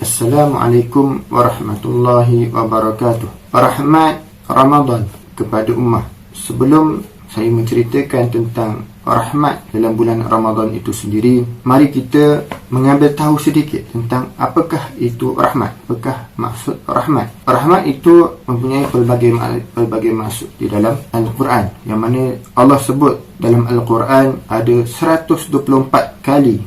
Assalamualaikum warahmatullahi wabarakatuh. Rahmat Ramadan kepada ummah. Sebelum saya menceritakan tentang rahmat dalam bulan Ramadan itu sendiri, mari kita mengambil tahu sedikit tentang apakah itu rahmat, apakah maksud rahmat. Rahmat itu mempunyai pelbagai maksud di dalam Al-Quran, yang mana Allah sebut dalam Al-Quran ada 124 kali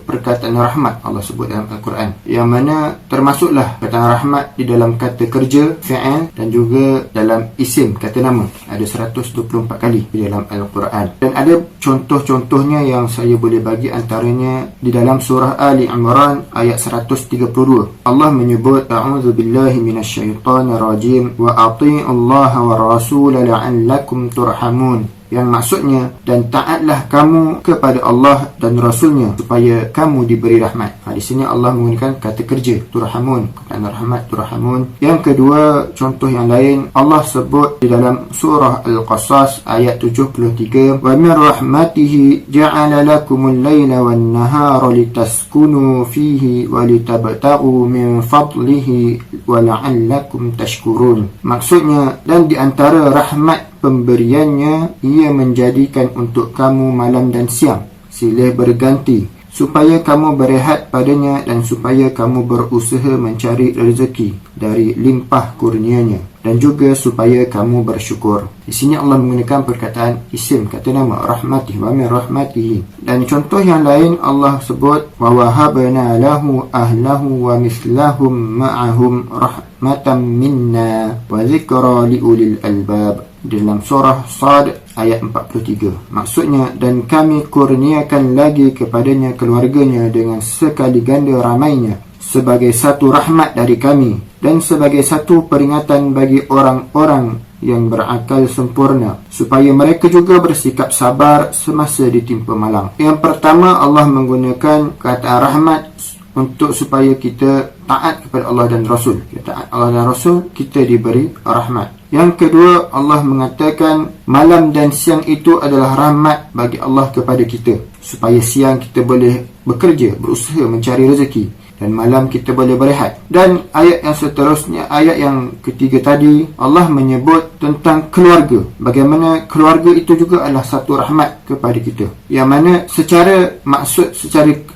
perkataan rahmat Allah sebut dalam Al-Quran, yang mana termasuklah perkataan rahmat di dalam kata kerja, fi'il, dan juga dalam isim, kata nama. Ada 124 kali di dalam Al-Quran, dan ada contoh-contohnya yang saya boleh bagi, antaranya di dalam surah Ali Imran ayat 132. Allah menyebut, a'udzu billahi minasyaitonir rajim, wa atii'ullaha war rasul la'allakum turhamun, yang maksudnya, dan taatlah kamu kepada Allah dan Rasulnya supaya kamu diberi rahmat. Di sini Allah menggunakan kata kerja, turhamun, kerana rahmat, turhamun. Yang kedua, contoh yang lain, Allah sebut di dalam surah Al-Qasas ayat 73, wa min rahmatihi ja'ala lakumul layla wan nahara litaskunu fihi wa litabtaghu min fadlihi wa la'allakum tashkurun. Maksudnya, dan di antara rahmat pemberiannya, ia menjadikan untuk kamu malam dan siang silih berganti, supaya kamu berehat padanya dan supaya kamu berusaha mencari rezeki dari limpah kurnianya, dan juga supaya kamu bersyukur. Di sini Allah menggunakan perkataan isim, kata nama, rahmatihi, wa min rahmatihi. Dan contoh yang lain Allah sebut, wa wahabna lahu ahlahu wa mislahum ma'ahum rahmatan minna wa zikra liulil albab, dalam surah Sad ayat 43. Maksudnya, dan kami kurniakan lagi kepadanya keluarganya dengan sekali ganda ramainya sebagai satu rahmat dari kami dan sebagai satu peringatan bagi orang-orang yang berakal sempurna, supaya mereka juga bersikap sabar semasa ditimpa malang. Yang pertama, Allah menggunakan kata rahmat untuk supaya kita taat kepada Allah dan Rasul. Kita taat Allah dan Rasul, kita diberi rahmat. Yang kedua, Allah mengatakan malam dan siang itu adalah rahmat bagi Allah kepada kita, supaya siang kita boleh bekerja, berusaha mencari rezeki, dan malam kita boleh berehat. Dan ayat yang seterusnya, ayat yang ketiga tadi, Allah menyebut tentang keluarga, bagaimana keluarga itu juga adalah satu rahmat kepada kita, yang mana secara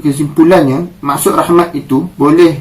kesimpulannya, maksud rahmat itu boleh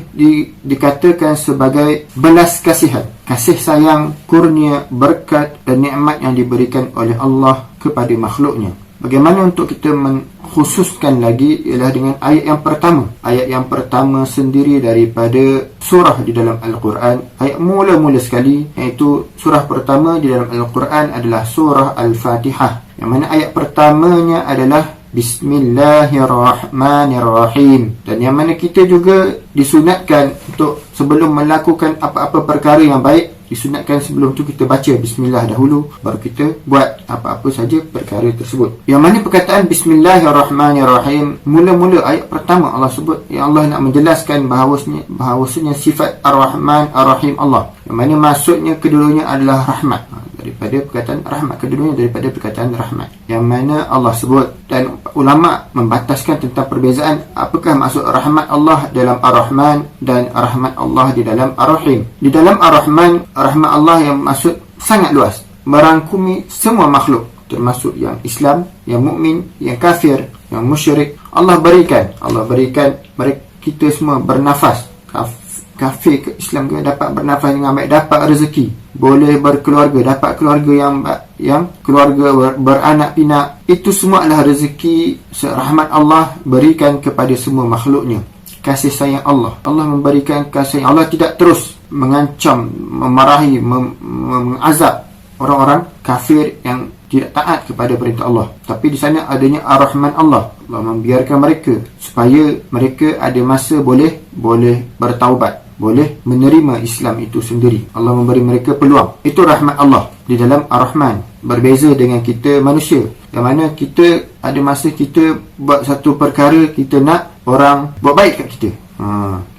dikatakan sebagai belas kasihan, kasih sayang, kurnia, berkat dan nikmat yang diberikan oleh Allah kepada makhluknya. Bagaimana untuk kita mengkhususkan lagi ialah dengan ayat yang pertama. Ayat yang pertama sendiri daripada surah di dalam Al-Quran, ayat mula-mula sekali, iaitu surah pertama di dalam Al-Quran adalah surah Al-Fatihah, yang mana ayat pertamanya adalah Bismillahirrahmanirrahim, dan yang mana kita juga disunatkan untuk sebelum melakukan apa-apa perkara yang baik, disunatkan sebelum tu kita baca Bismillah dahulu, baru kita buat apa-apa saja perkara tersebut. Yang mana perkataan Bismillahirrahmanirrahim, mula-mula ayat pertama Allah sebut, yang Allah nak menjelaskan bahawasanya sifat Ar-Rahman Ar-Rahim Allah, yang mana maksudnya kedua-duanya adalah rahmat. Daripada perkataan rahmat, kedua-duanya daripada perkataan rahmat, yang mana Allah sebut. Dan ulama membataskan tentang perbezaan apakah maksud rahmat Allah dalam Ar-Rahman dan rahmat Allah di dalam Ar-Rahim. Di dalam Ar-Rahman, rahmat Allah yang maksud sangat luas, merangkumi semua makhluk, termasuk yang Islam, yang mukmin, yang kafir, yang musyrik. Allah berikan mereka, kita semua bernafas. Kafir ke Islam ke dapat bernafas dengan baik, dapat rezeki, boleh berkeluarga, dapat keluarga yang keluarga beranak pinak. Itu semua adalah rezeki rahmat Allah berikan kepada semua makhluknya. Kasih sayang Allah memberikan kasih sayang. Allah tidak terus mengancam, memarahi, mengazab orang-orang kafir yang tidak taat kepada perintah Allah, tapi di sana adanya Ar-Rahman Allah membiarkan mereka supaya mereka ada masa boleh bertaubat, boleh menerima Islam itu sendiri. Allah memberi mereka peluang. Itu rahmat Allah di dalam Ar-Rahman. Berbeza dengan kita manusia, yang mana kita ada masa kita buat satu perkara, kita nak orang buat baik kat kita.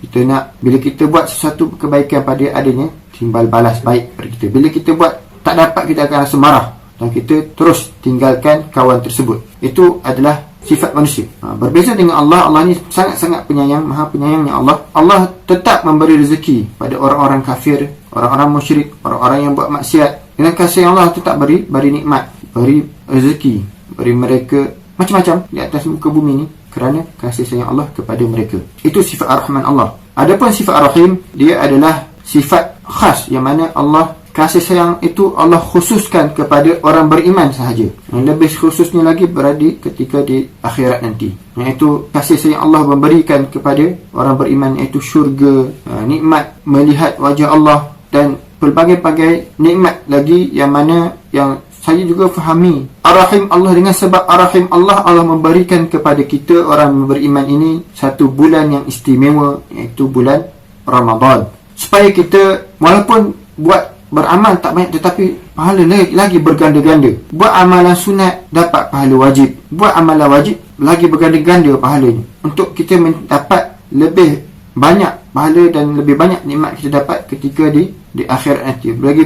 Kita nak, bila kita buat sesuatu kebaikan pada adanya, timbal balas baik pada kita. Bila kita buat tak dapat, kita akan rasa marah dan kita terus tinggalkan kawan tersebut. Itu adalah sifat manusia. Berbeza dengan Allah, Allah ni sangat-sangat penyayang, maha penyayangnya Allah. Allah tetap memberi rezeki pada orang-orang kafir, orang-orang musyrik, orang-orang yang buat maksiat. Dengan kasih Allah tetap beri nikmat, beri rezeki, beri mereka macam-macam di atas muka bumi ni kerana kasih sayang Allah kepada mereka. Itu sifat Ar-Rahman Allah. Adapun sifat Ar-Rahim, dia adalah sifat khas yang mana Allah kasih sayang itu Allah khususkan kepada orang beriman sahaja. Yang lebih khususnya lagi berada ketika di akhirat nanti, iaitu kasih sayang Allah memberikan kepada orang beriman, iaitu syurga, nikmat melihat wajah Allah dan pelbagai-bagai nikmat lagi yang mana yang saya juga fahami. Ar-Rahim Allah, dengan sebab Ar-Rahim Allah, Allah memberikan kepada kita orang beriman ini satu bulan yang istimewa, iaitu bulan Ramadan, supaya kita walaupun buat beramal tak banyak tetapi pahala lagi berganda-ganda. Buat amalan sunat dapat pahala wajib, buat amalan wajib lagi berganda-ganda pahalanya, untuk kita mendapat lebih banyak pahala dan lebih banyak nikmat kita dapat ketika di akhirat nanti, lagi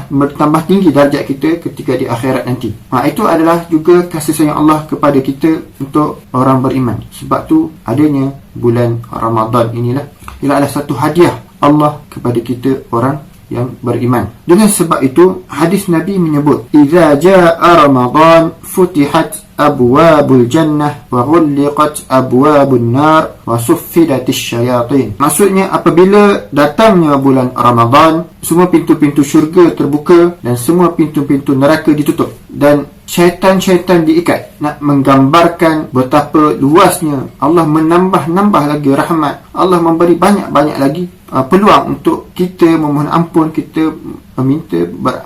bertambah tinggi darjat kita ketika di akhirat nanti. Itu adalah juga kasih sayang Allah kepada kita untuk orang beriman. Sebab tu adanya bulan Ramadan inilah adalah satu hadiah Allah kepada kita orang yang beriman. Dengan sebab itu hadis Nabi menyebut, "Idza jaa Ramadan futihat abwabul jannah wa ghulliqat abwabun nar wa suffidatis syayatin." Maksudnya, apabila datangnya bulan Ramadan, semua pintu-pintu syurga terbuka dan semua pintu-pintu neraka ditutup dan syaitan-syaitan diikat. Nak menggambarkan betapa luasnya Allah menambah lagi rahmat, Allah memberi banyak-banyak lagi peluang untuk kita memohon ampun, kita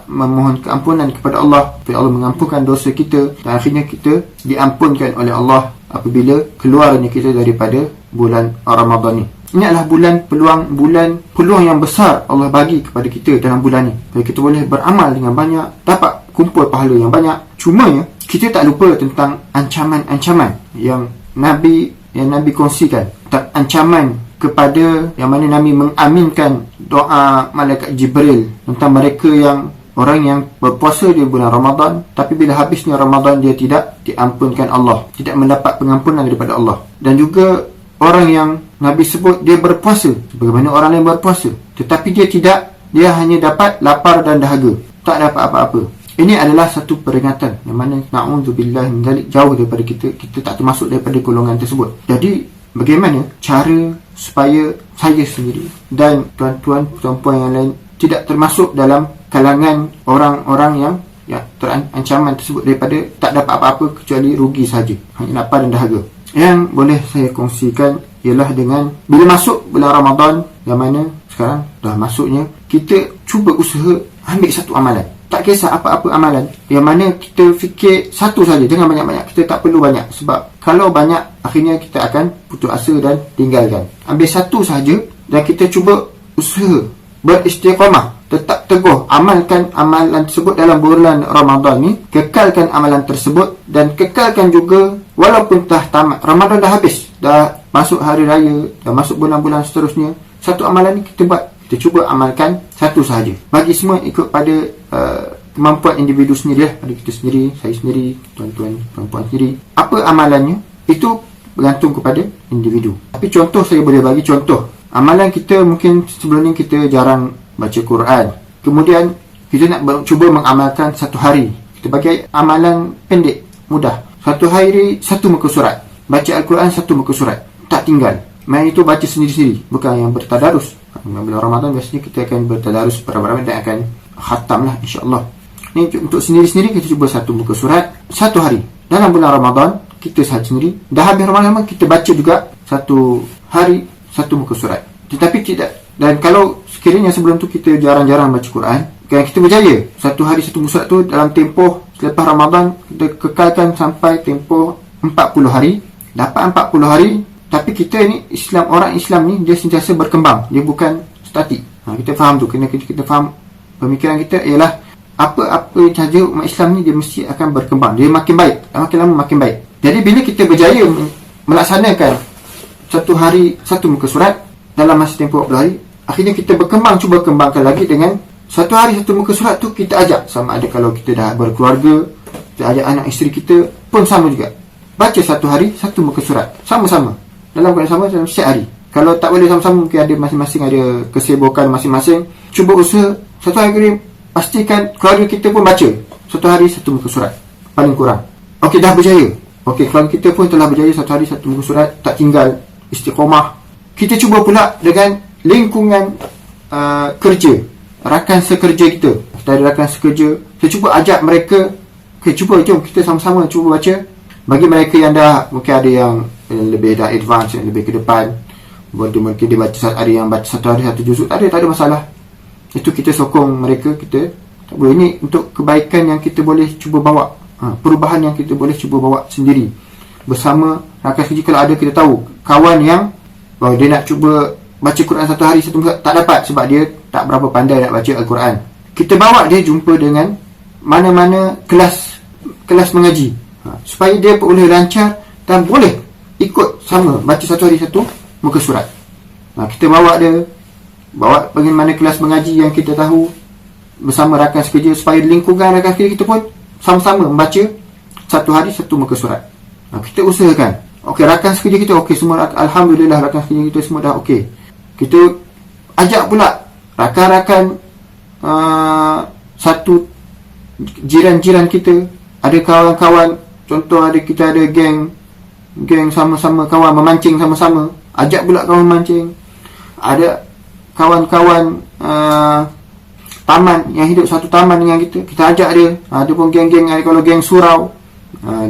memohon keampunan kepada Allah, supaya Allah mengampunkan dosa kita dan akhirnya kita diampunkan oleh Allah apabila keluarnya kita daripada bulan Ramadan ni. Ini adalah peluang yang besar Allah bagi kepada kita dalam bulan ni, supaya kita boleh beramal dengan banyak, dapat kumpul pahala yang banyak. Cumanya kita tak lupa tentang ancaman-ancaman yang Nabi kongsikan, tentang ancaman kepada yang mana Nabi mengaminkan doa malaikat Jibril tentang mereka yang orang yang berpuasa di bulan Ramadan, tapi bila habisnya Ramadan dia tidak diampunkan Allah, tidak mendapat pengampunan daripada Allah. Dan juga orang yang Nabi sebut dia berpuasa bagaimana orang lain berpuasa, tetapi dia hanya dapat lapar dan dahaga, tak dapat apa-apa. Ini adalah satu peringatan yang mana na'udzubillah min dzalik, jauh daripada kita tak termasuk daripada golongan tersebut. Jadi bagaimana cara supaya saya sendiri dan tuan-tuan, puan-puan yang lain tidak termasuk dalam kalangan orang-orang yang terancaman tersebut, daripada tak dapat apa-apa kecuali rugi saja, hanya lapar dan dahaga. Yang boleh saya kongsikan ialah dengan bila masuk bulan Ramadan, yang mana sekarang dah masuknya, kita cuba usaha ambil satu amalan. Tak kisah apa-apa amalan, yang mana kita fikir satu saja, jangan banyak-banyak. Kita tak perlu banyak, sebab kalau banyak akhirnya kita akan putus asa dan tinggalkan. Ambil satu saja dan kita cuba usaha beristiqamah, tetap teguh amalkan amalan tersebut dalam bulan Ramadan ni. Kekalkan amalan tersebut dan kekalkan juga walaupun dah tamat Ramadan, dah habis, dah masuk hari raya, dah masuk bulan-bulan seterusnya, satu amalan ni kita buat, kita cuba amalkan satu sahaja. Bagi semua ikut pada kemampuan individu sendiri, pada kita sendiri, saya sendiri, tuan-tuan, perempuan sendiri. Apa amalannya itu bergantung kepada individu. Tapi contoh, saya boleh bagi contoh. Amalan kita mungkin sebelum ni kita jarang baca Quran, kemudian kita nak cuba mengamalkan satu hari. Kita bagi amalan pendek, mudah. Satu hari satu muka surat, baca Al-Quran satu muka surat, tak tinggal. Main itu baca sendiri-sendiri, bukan yang bertadarus. Bulan Ramadan biasanya kita akan bertadarus beramai-ramai dan akan khatam lah, insyaAllah. Ini untuk sendiri-sendiri kita cuba satu muka surat satu hari. Dalam bulan Ramadan kita sahaja sendiri, dah habis Ramadan kita baca juga satu hari satu muka surat. Tetapi tidak, dan kalau sekiranya sebelum tu kita jarang-jarang baca Quran, kan kita berjaya satu hari satu muka surat tu dalam tempoh selepas Ramadan kita kekalkan sampai tempoh 40 hari. Dapat 40 hari, tapi kita ni orang Islam ni dia sentiasa berkembang, dia bukan statik. Kita faham tu, kena kita faham pemikiran kita ialah apa-apa sahaja umat Islam ni dia mesti akan berkembang, dia makin baik, makin lama makin baik. Jadi bila kita berjaya melaksanakan satu hari satu muka surat dalam masa tempoh 40 hari, akhirnya kita cuba kembangkan lagi dengan satu hari satu muka surat tu. Kita ajak, sama ada kalau kita dah berkeluarga, kita ajak anak isteri kita pun sama juga. baca satu hari satu muka surat sama-sama dalam keadaan sama dalam setiap hari. Kalau tak boleh sama-sama, mungkin ada masing-masing ada kesibukan masing-masing, cuba usaha satu hari ni pastikan keluarga kita pun baca satu hari satu muka surat paling kurang. Okey, dah berjaya. Okey, keluarga kita pun telah berjaya satu hari satu muka surat, tak tinggal, istiqomah. Kita cuba pula dengan lingkungan kerja, rakan sekerja kita. Kita ada rakan sekerja, kita cuba ajak mereka, okey, jom kita sama-sama cuba baca. Bagi mereka yang dah, mungkin ada yang lebih dah advance, yang lebih ke depan, mungkin dia baca ada yang baca satu hari satu juzuk, tak ada masalah. Itu kita sokong mereka. Kita tak boleh, ini untuk kebaikan yang kita boleh cuba bawa, perubahan yang kita boleh cuba bawa sendiri bersama rakan kerja. Kalau ada, kita tahu kawan yang dia nak cuba baca Quran satu hari satu muka, tak dapat sebab dia tak berapa pandai nak baca Al-Quran, kita bawa dia jumpa dengan mana-mana kelas mengaji, supaya dia boleh lancar dan boleh ikut sama baca satu hari satu muka surat. Kita bawa pergi mana kelas mengaji yang kita tahu bersama rakan sekerja, supaya lingkungan rakan sekerja kita pun sama-sama membaca satu hari satu muka surat. Kita usahakan. Okey, rakan sekerja kita okey semua, alhamdulillah rakan sekerja kita semua dah okey. Kita ajak pula rakan-rakan satu jiran-jiran kita, ada kawan-kawan, contoh kita ada geng sama-sama kawan memancing sama-sama, ajak pula kawan memancing. Ada kawan-kawan taman yang hidup satu taman dengan kita ajak dia. Ada pun geng-geng, kalau geng surau,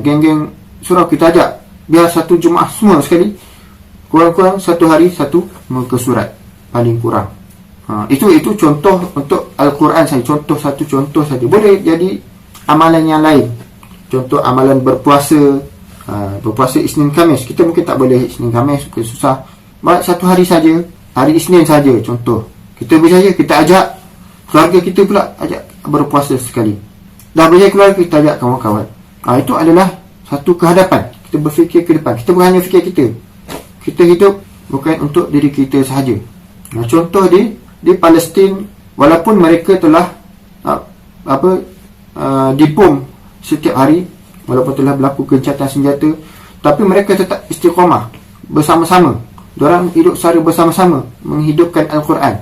geng-geng surau kita ajak, biar satu Jumaat semua sekali, kurang-kurang satu hari satu muka surat paling kurang. Itu contoh untuk Al-Quran saja, satu contoh saja. Boleh jadi amalan yang lain, contoh amalan berpuasa. Berpuasa Isnin Khamis, kita mungkin tak boleh Isnin Khamis, mungkin susah, buat satu hari saja, hari Isnin saja contoh. Kita berjaya, kita ajak keluarga kita pula, ajak berpuasa sekali. Dah berjaya keluarga, kita ajak kawan-kawan. Itu adalah satu kehadapan. Kita berfikir ke depan, kita bukan hanya fikir kita hidup bukan untuk diri kita sahaja. Contoh di Palestin, walaupun mereka telah dibom setiap hari, walaupun telah berlaku gencatan senjata, tapi mereka tetap istiqamah bersama-sama. Diorang hidup secara bersama-sama menghidupkan Al-Quran.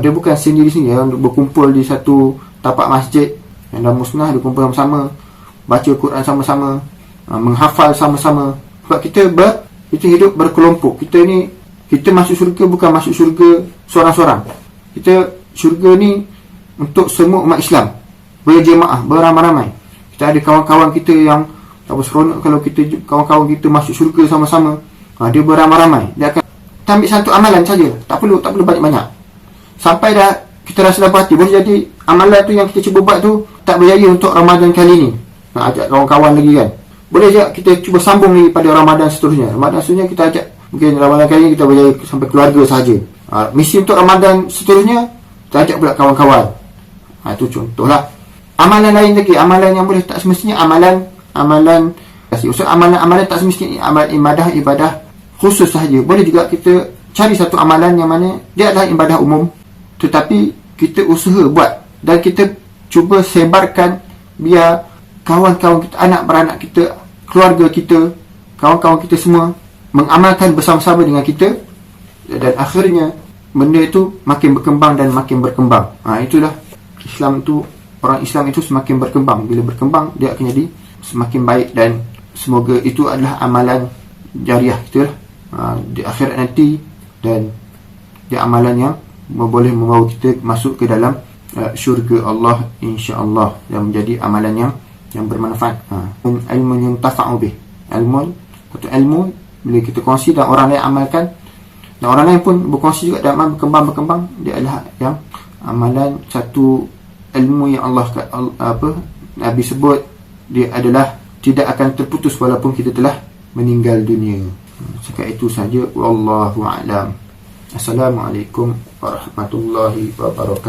Dia bukan sendiri-sendiri, yang berkumpul di satu tapak masjid yang dah musnah, dia kumpul sama-sama, baca Quran sama-sama, menghafal sama-sama. Sebab kita hidup berkelompok. Kita masuk syurga bukan masuk syurga seorang-seorang. Syurga ni untuk semua umat Islam, berjemaah, beramai-ramai. Kita ada kawan-kawan kita yang seronok kalau kawan-kawan kita masuk syurga sama-sama. Dia beramai-ramai, dia akan ambil satu amalan saja, tak perlu banyak-banyak. Sampai dah kita rasa dapat hati, boleh jadi amalan tu yang kita cuba buat tu tak berjaya untuk Ramadan kali ni. Nak ajak kawan-kawan lagi kan, boleh je kita cuba sambung lagi pada Ramadan seterusnya. Ramadan seterusnya kita ajak, mungkin Ramadan kali ni kita berjaya sampai keluarga sahaja. Misi untuk Ramadan seterusnya kita ajak pula kawan-kawan. Itu contohlah. Amalan lain lagi, amalan yang boleh tak semestinya amalan tak semestinya amalan ibadah khusus sahaja. Boleh juga kita cari satu amalan yang mana dia adalah ibadah umum, tetapi kita usaha buat dan kita cuba sebarkan, biar kawan-kawan kita, anak beranak kita, keluarga kita, kawan-kawan kita semua mengamalkan bersama-sama dengan kita, dan akhirnya benda itu makin berkembang dan makin berkembang. Itulah Islam tu. Orang Islam itu semakin berkembang. Bila berkembang, dia akan jadi semakin baik, dan semoga itu adalah amalan jariah kita di akhirat nanti, dan dia amalan yang boleh membawa kita masuk ke dalam syurga Allah, insya-Allah, dan menjadi amalan yang bermanfaat. Ilmu yang tafa'u bih, ilmu bila kita kongsi dan orang lain amalkan, dan orang lain pun berkongsi juga, dan berkembang, dia adalah yang amalan satu ilmu yang Nabi sebut, dia adalah tidak akan terputus walaupun kita telah meninggal dunia. Sekian itu saja, wallahu a'lam. Assalamualaikum warahmatullahi wabarakatuh.